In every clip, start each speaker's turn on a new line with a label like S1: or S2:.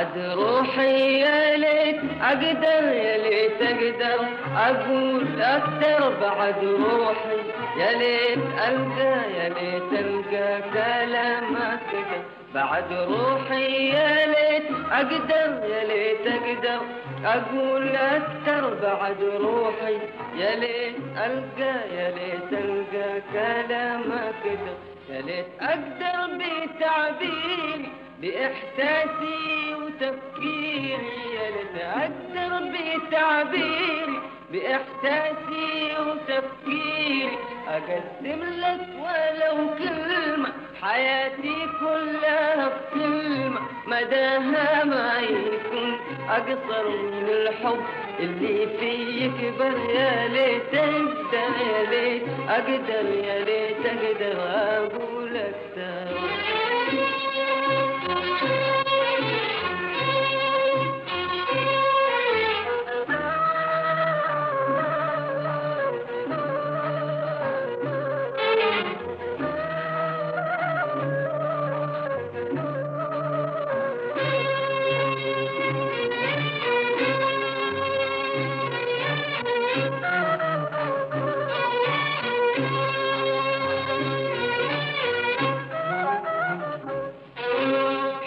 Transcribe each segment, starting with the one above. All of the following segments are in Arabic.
S1: بعد روحي يا ليت أقدر، يا ليت أقدر أقول أكتر. بعد روحي يا ليت ألقى، يا ليت ألقى كلامك كده. بعد روحي يا ليت أقدر، يا ليت أقدر أقول أكتر. بعد روحي يا ليت ألقى، يا ليت ألقى كلامك كده. يا ليت أقدر بتعبيري بإحساسي وتفكيري، يا ليت أقدر بتعبيري بإحساسي وتفكيري أقدم لك ولو كلمة، حياتي كلها بكلمة مداها ما يكون أقصر من الحب اللي فيه يكبر. يا ليت أقدر، يا ليت أقدر، يا ليت أقدر أقول أكثر.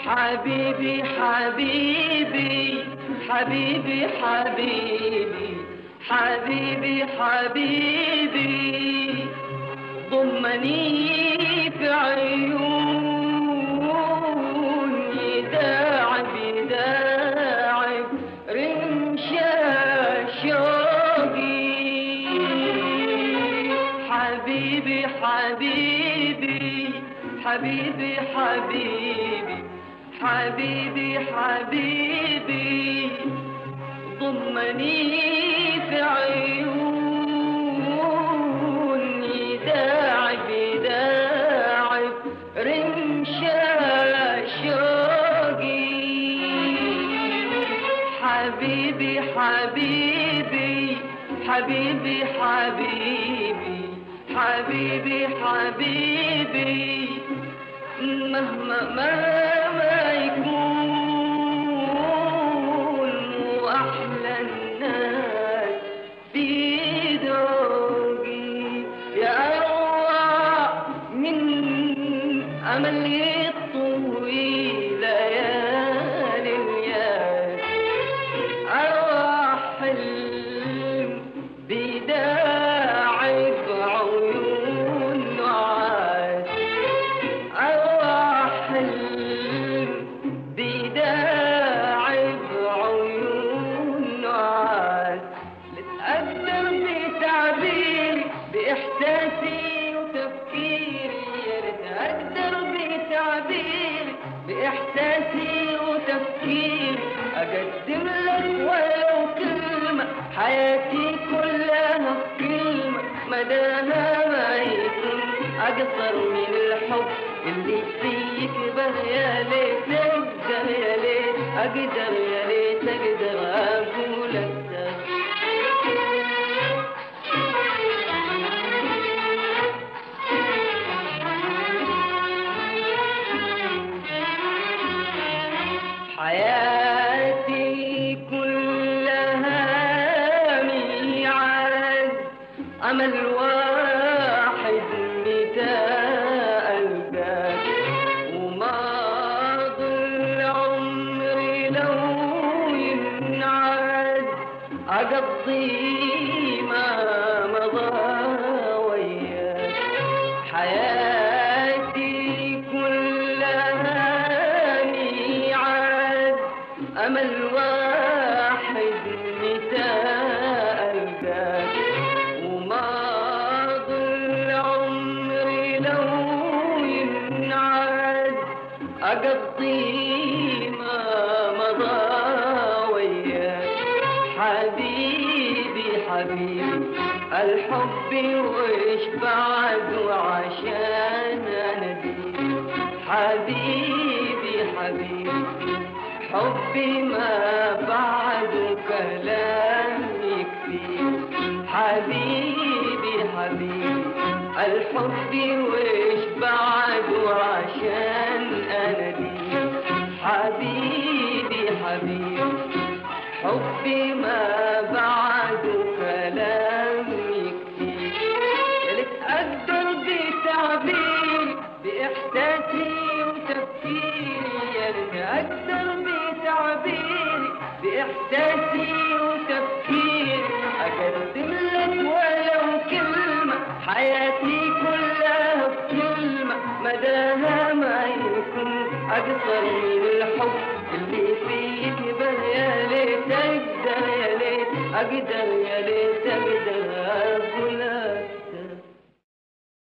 S1: حبيبي حبيبي حبيبي حبيبي حبيبي حبيبي ضمني في عيوني داعب داعب رمشا شوقي. حبيبي حبيبي حبيبي حبيبي حبيبي حبيبي ضمني في عيوني داعب داعب رمشا شوقي. حبيبي حبيبي حبيبي حبيبي حبيبي حبيبي مهما يكون وأحلى الناس في ذوقي. يا أروع من أملي الطويل ليالي الياس، أروع حلم بداعب عيون نعاس، أروع حلم بداعب عيون نعاس. لتقدر بتعبيري بإحساسي وتفكيري، يا ريت أقدر بتعبيري بإحساسي وتفكيري أقدم لك ولو كلمة، حياتي كلها كلمة مداها ما يكون أقصر من الحب اللي فيه يكبر. يا ليت أقدر، يا ليت أقدر، يا ليت أقدر أقول أكثر. حياتي كلها ميعاد، أمل واحد متى ألقاك. وما ضل عمري لو ينعاد أقضي ما مضى وياك. حياتي كلها ميعاد، أمل واحد متى ألقاك. وما ضل عمري لو ينعاد أقضي ما مضى وياك. حبيبي حبيبي الحب وإيش بعد وعشان أناديك. حبيبي حبيبي حبي ما بعد كلام يكفيك. حبيبي حبيبي الحب وإيش بعد وعشان أناديك. حبيبي ما بعد كلامي كتير. يا ليت أقدر بتعبيري بإحساسي وتفكيري، يا ليت أقدر بتعبيري بإحساسي وتفكيري أقدم لك ولو كلمة، حياتي كلها بكلمة مداها ما يكون أقصر من الحب اللي فيك. بل يا ليت أقدر، يا ليت أقدر، يا ليت أقدر